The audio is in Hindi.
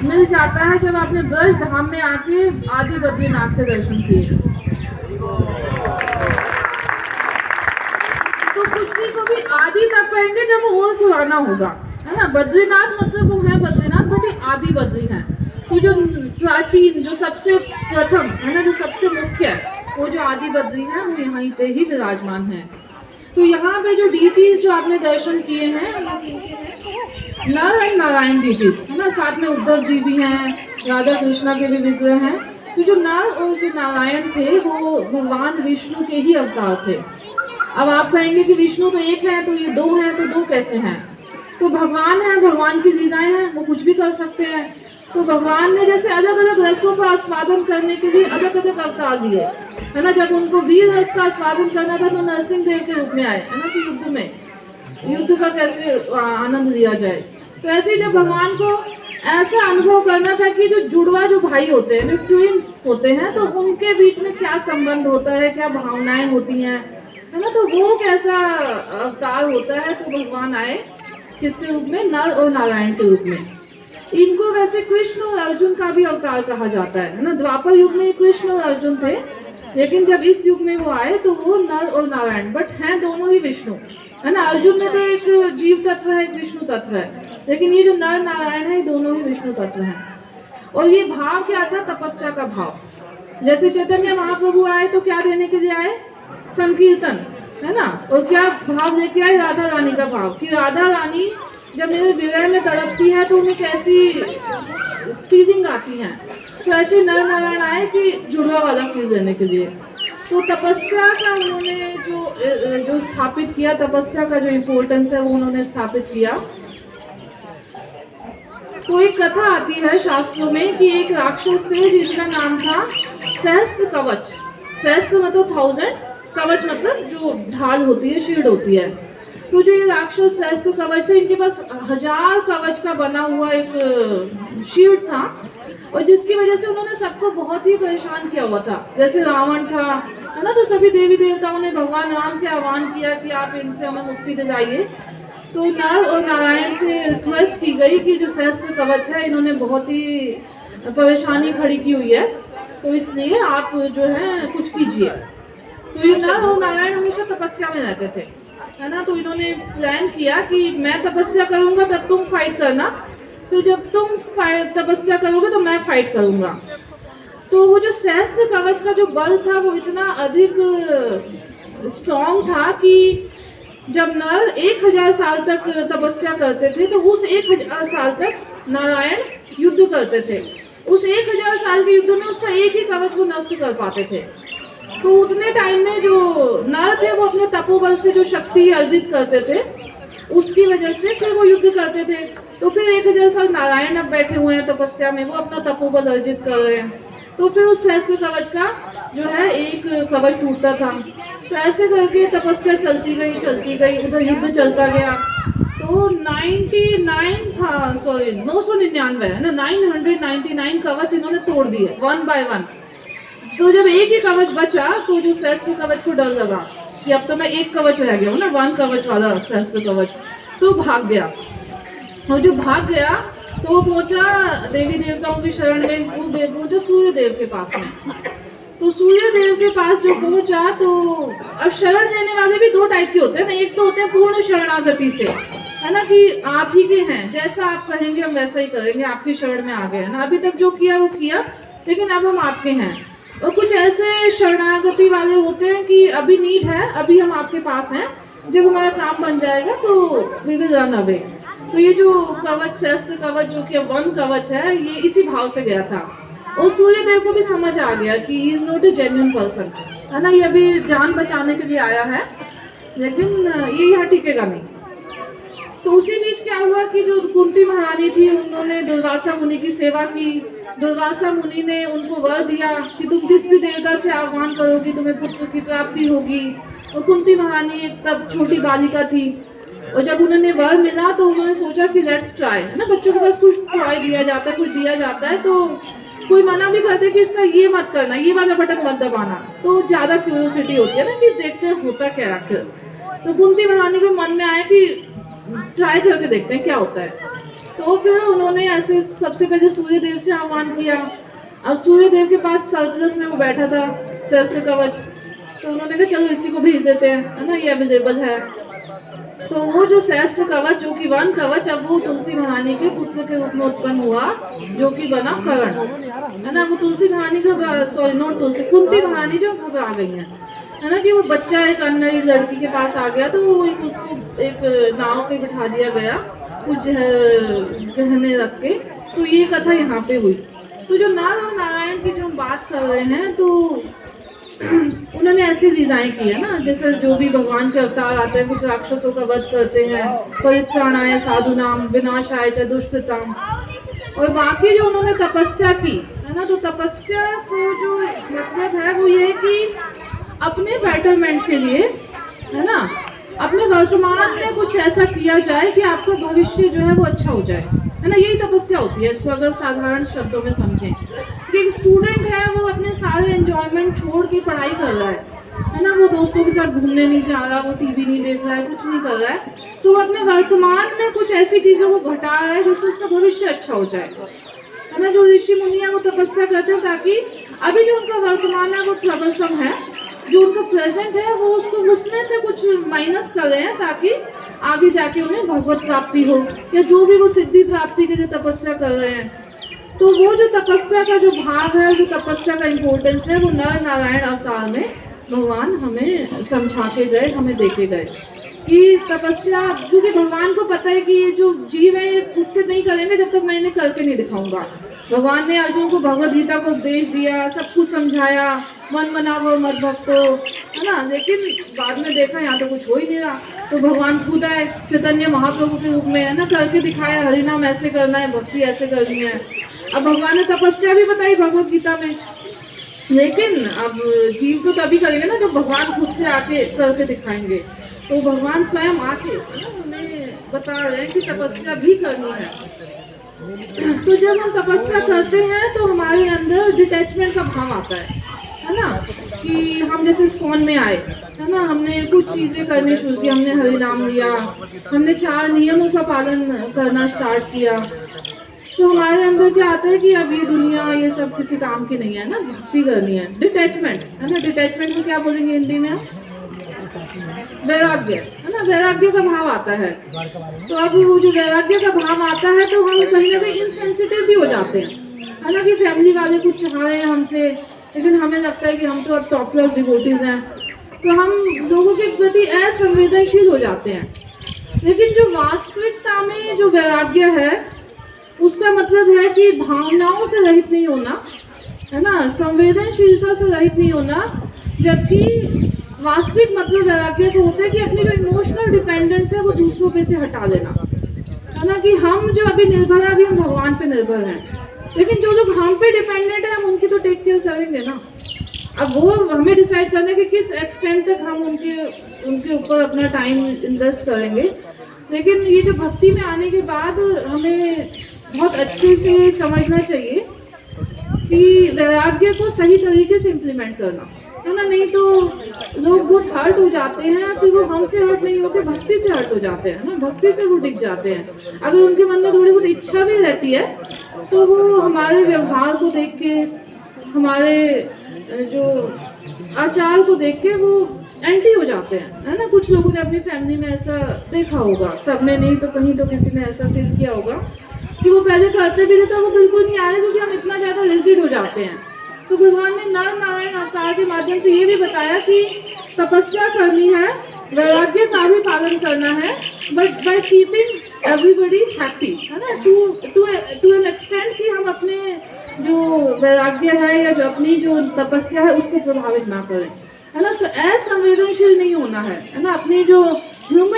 मिल जाता है जब आपने ब्रज धाम में आके आदि बद्रीनाथ के दर्शन किए। तो कुछ को भी आदि तब कहेंगे जब वो और पुराना होगा, है ना। बद्रीनाथ मतलब वो है बद्रीनाथ, बट ये आदि बद्री है। तो जो प्राचीन, जो सबसे प्रथम है ना, जो सबसे मुख्य है, वो जो आदि बद्री है वो यहाँ पे ही विराजमान है। तो यहाँ पे जो डीटीज जो आपने दर्शन किए हैं, नर एंड नारायण डीटीज है ना, साथ में उद्धव जी भी हैं, राधा कृष्णा के भी विग्रह हैं। तो जो नर और जो नारायण थे वो भगवान विष्णु के ही अवतार थे। अब आप कहेंगे कि विष्णु तो एक है, तो ये दो हैं, तो दो कैसे हैं? तो भगवान है, भगवान की लीलाएं हैं, वो कुछ भी कर सकते हैं। तो भगवान ने जैसे अलग अलग रसों का आस्वादन करने के लिए अलग अलग अवतार लिए, है ना। जब उनको वीर रस का आस्वादन करना था तो नरसिंह देव के रूप में आए, है ना, कि युद्ध में, युद्ध का कैसे आनंद लिया जाए। तो ऐसे ही जब भगवान को ऐसा अनुभव करना था कि जो जुड़वा जो भाई होते हैं, जो ट्विंस होते हैं, तो उनके बीच में क्या संबंध होता है, क्या भावनाएं होती हैं, है ना। तो वो कैसा अवतार होता है, तो भगवान आए किसके रूप में? नर और नारायण के रूप में। इनको वैसे कृष्ण और अर्जुन का भी अवतार कहा जाता है ना। द्वापर युग में कृष्ण और अर्जुन थे, लेकिन जब इस युग में वो आए तो वो नर और नारायण, बट हैं दोनों ही विष्णु, है ना। अर्जुन में तो एक जीव तत्व है, एक विष्णु तत्व है, लेकिन ये जो नर नारायण है, दोनों ही विष्णु तत्व हैं। और ये भाव क्या था? तपस्या का भाव। जैसे चैतन्य महाप्रभु आए तो क्या देने के लिए आए? संकीर्तन, है ना। और क्या भाव लेके आए? राधा रानी का भाव, कि राधा रानी जब मेरे विरह में तड़पती है तो उन्हें कैसी फीलिंग आती है। तो ऐसे नर नारायण आए कि जुड़वा वाला फील देने के लिए। तो तपस्या का उन्होंने जो स्थापित किया, तपस्या का जो इम्पोर्टेंस है वो उन्होंने स्थापित किया। तो एक कथा आती है शास्त्रों में कि एक राक्षस थे जिनका नाम था सहस्त्र कवच। सहस्त्र मतलब 1000, कवच मतलब जो ढाल होती है, शील्ड होती है। तो जो ये राक्षस सहस्त्र कवच थे, इनके पास 1000 कवच का बना हुआ एक शील्ड था, और जिसकी वजह से उन्होंने सबको बहुत ही परेशान किया हुआ था। जैसे रावण था, है ना, तो सभी देवी देवताओं ने भगवान राम से आह्वान किया कि आप इनसे हमें मुक्ति दिलाइए। तो नर और नारायण से रिक्वेस्ट की गई कि जो सहस्त्र कवच है, इन्होंने बहुत ही परेशानी खड़ी की हुई है, तो इसलिए आप जो है कुछ कीजिए। तो ये नर और नारायण हमेशा तपस्या में रहते थे, है ना। तो इन्होंने प्लान किया कि मैं तपस्या करूंगा तब तुम फाइट करना, तो जब तुम तपस्या करोगे तो मैं फाइट करूंगा। तो वो जो सहस्त्र कवच का जो बल था वो इतना अधिक स्ट्रॉन्ग था कि जब नर 1000 साल तक तपस्या करते थे तो उस 1000 साल तक नारायण युद्ध करते थे। उस 1000 साल के युद्ध में उसका एक ही कवच वो नष्ट कर पाते थे। तो उतने टाइम में जो नर थे वो अपने तपोबल से जो शक्ति अर्जित करते थे, उसकी वजह से फिर वो युद्ध करते थे। तो फिर 1000 साल नारायण अब बैठे हुए हैं तपस्या में, वो अपना तपोबल अर्जित कर रहे हैं। तो फिर उस सहस्त्र कवच का जो है एक कवच टूटता था। तो ऐसे करके तपस्या चलती गई, उधर युद्ध चलता गया। तो 99 था, सॉरी 999 है ना, 999 कवच इन्होंने तोड़ दिए वन बाय वन। तो जब एक ही कवच बचा तो जो सहस्त्र कवच को डर लगा कि अब तो मैं एक कवच रह गया हूँ ना, वन कवच वाला सहस्त्र कवच, तो भाग गया। और जो भाग गया तो वो पहुंचा देवी देवताओं की शरण में, वो पहुंचा सूर्य देव के पास में। तो सूर्य देव के पास जो पहुंचा, तो अब शरण लेने वाले भी दो टाइप के होते हैं ना। एक तो होते हैं पूर्ण शरणागति से, है ना, कि आप ही के हैं, जैसा आप कहेंगे हम वैसा ही करेंगे, आपकी शरण में आ गए, है ना, अभी तक जो किया वो किया, लेकिन अब हम आपके हैं। और कुछ ऐसे शरणागति वाले होते हैं कि अभी नीड है, अभी हम आपके पास हैं, जब हमारा काम बन जाएगा तो वी विल रन अवे। तो ये जो कवच, सहस्त्र कवच जो कि वन कवच है, ये इसी भाव से गया था। और सूर्य देव को भी समझ आ गया कि he is not a genuine person, है ना, ये अभी जान बचाने के लिए आया है, लेकिन ये यहाँ टिकेगा नहीं। तो उसी बीच क्या हुआ कि जो कुंती महारानी थी, उन्होंने दुर्वासा मुनि की सेवा की। दुर्वासा मुनि ने उनको वर दिया कि तुम जिस भी देवता से आह्वान करोगी तुम्हें पुत्र की प्राप्ति होगी। और कुंती महारानी एक तब छोटी बालिका थी, और जब उन्होंने वर मिला तो उन्होंने सोचा कि लेट्स ट्राई, है ना, बच्चों के पास कुछ टॉय दिया जाता है, कुछ दिया जाता है, तो कोई मना भी करते कि इसका ये मत करना, ये वाला बटन मत दबाना, तो ज्यादा क्यूरियोसिटी होती है ना कि देखते हैं होता क्या आखिर। तो कुंती महारानी को मन में आया कि ट्राई करके देखते हैं क्या होता है। तो फिर उन्होंने ऐसे सबसे पहले सूर्य देव से आह्वान किया। अब सूर्य देव के पास सरदस में वो बैठा था सहस्त्र कवच, तो उन्होंने कहा चलो इसी को भेज देते हैं, है ना, ये अवेलेबल है। तो वो जो सहस्त्र कवच, जो कि वन कवच, अब वो तुलसी महारानी के पुत्र के रूप में उत्पन्न हुआ, जो कि बना कर्ण, है ना। वो तुलसी महारानी का, सॉरी नॉट तुलसी, कुंती महारानी जो घबरा गई है ना, कि वो बच्चा एक अनमैरिड लड़की के पास आ गया, तो वो एक उसको एक नाव पे बिठा दिया गया कुछ गहने रख के। तो ये कथा यहाँ पे हुई। तो जो नर और नारायण की जो हम बात कर रहे हैं, तो उन्होंने ऐसी लीलाएं की है ना, जैसे जो भी भगवान के अवतार आते हैं, कुछ राक्षसों का वध करते हैं, परित्राणाय साधुनाम विनाशाय च दुष्कृताम। और बाकी जो उन्होंने तपस्या की है ना, तो तपस्या को जो मतलब है वो ये है कि अपने बेटरमेंट के लिए, है ना, अपने वर्तमान में कुछ ऐसा किया जाए कि आपका भविष्य जो है वो अच्छा हो जाए, है ना। यही तपस्या होती है, इसको अगर साधारण शब्दों में समझें कि एक स्टूडेंट है, वो अपने सारे एंजॉयमेंट छोड़ के पढ़ाई कर रहा है ना, वो दोस्तों के साथ घूमने नहीं जा रहा, वो टीवी नहीं देख रहा है, कुछ नहीं कर रहा है, तो वो अपने वर्तमान में कुछ ऐसी चीज़ों को घटा रहा है जिससे उसका भविष्य अच्छा हो जाए, है ना। जो ऋषि मुनि है वो तपस्या करते हैं ताकि अभी जो उनका वर्तमान है वो ट्रबलसम है, जो उनका प्रेजेंट है वो उसको उसमें से कुछ माइनस कर रहे हैं ताकि आगे जाके उन्हें भगवत प्राप्ति हो, या जो भी वो सिद्धि प्राप्ति के लिए तपस्या कर रहे हैं। तो वो जो तपस्या का जो भाव है, जो तपस्या का इम्पोर्टेंस है, वो नर नारायण अवतार में भगवान हमें समझा के गए, हमें देखे गए कि तपस्या, क्योंकि भगवान को पता है कि ये जो जीव है ये खुद से नहीं करेंगे जब तक मैं इन्हें करके नहीं दिखाऊंगा। भगवान ने अर्जुन को भगवद गीता को उपदेश दिया, सब कुछ समझाया, मन मना वो मत भक्तो, है ना, लेकिन बाद में देखा यहाँ तो कुछ हो ही नहीं रहा। तो भगवान खुद आए चैतन्य महाप्रभु के रूप में, है ना, करके दिखाया, हरिनाम ऐसे करना है, भक्ति ऐसे करनी है। अब भगवान ने तपस्या भी बताई भगवद गीता में, लेकिन अब जीव तो तभी करेंगे ना जब भगवान खुद से आके करके दिखाएंगे। तो भगवान स्वयं आके हमें बता रहे हैं कि तपस्या भी करनी है। तो जब हम तपस्या करते हैं तो हमारे अंदर डिटैचमेंट का भाव आता है ना, कि हम जैसे स्कॉन में आए, है ना, हमने कुछ चीज़ें करनी शुरू की, हमने हरि नाम लिया, हमने 4 नियमों का पालन करना स्टार्ट किया, तो हमारे अंदर क्या आता है कि अब ये दुनिया ये सब किसी काम की नहीं है ना, भक्ति करनी है, डिटैचमेंट, है ना। डिटैचमेंट को क्या बोलेंगे हिंदी में? वैराग्य, है ना, वैराग्य का भाव आता है। तो अब वो जो वैराग्य का भाव आता है तो हम कहीं ना कहीं इनसेंसिटिव भी हो जाते हैं, है ना, कि फैमिली वाले कुछ चाह रहे हैं हमसे, लेकिन हमें लगता है कि हम तो अब टॉप क्लास डिवोटीज हैं, तो हम लोगों के प्रति असंवेदनशील हो जाते हैं। लेकिन जो वास्तविकता में जो वैराग्य है उसका मतलब है कि भावनाओं से रहित नहीं होना, है ना, संवेदनशीलता से रहित नहीं होना, जबकि वास्तविक मतलब वैराग्य को होता है कि अपनी जो इमोशनल डिपेंडेंस है वो दूसरों पे से हटा लेना, है ना, कि हम जो अभी निर्भर है अभी हम भगवान पे निर्भर हैं, लेकिन जो लोग हम पे डिपेंडेंट है हम उनकी तो टेक केयर करेंगे ना। अब वो हमें डिसाइड करना है कि किस एक्सटेंट तक हम उनके ऊपर अपना टाइम इन्वेस्ट करेंगे। लेकिन ये जो भक्ति में आने के बाद हमें बहुत अच्छे से समझना चाहिए कि वैराग्य को सही तरीके से इम्प्लीमेंट करना, है ना, नहीं तो लोग बहुत हर्ट हो जाते हैं, फिर वो हमसे हर्ट नहीं होते, भक्ति से हर्ट हो जाते हैं ना, भक्ति से वो डिग जाते हैं। अगर उनके मन में थोड़ी बहुत इच्छा भी रहती है तो वो हमारे व्यवहार को देख के, हमारे जो आचार को देख के वो एंटी हो जाते हैं, है ना। कुछ लोगों ने अपनी फैमिली में ऐसा देखा होगा, सबने नहीं तो कहीं तो किसी ने ऐसा फील किया होगा कि वो पहले करते भी थे तो वो बिल्कुल नहीं आ रहे, क्योंकि हम इतना ज़्यादा रिजिड हो जाते हैं। तो भगवान ने नर नारायण अवतार के माध्यम से ये भी बताया कि तपस्या करनी है, वैराग्य का भी पालन करना है, but by keeping everybody happy, है ना, टू एन एक्सटेंट कि हम अपने जो वैराग्य है या जो अपनी जो तपस्या है उसको प्रभावित ना करें, है ना, असंवेदनशील नहीं होना है ना, अपनी जो ह्यूमन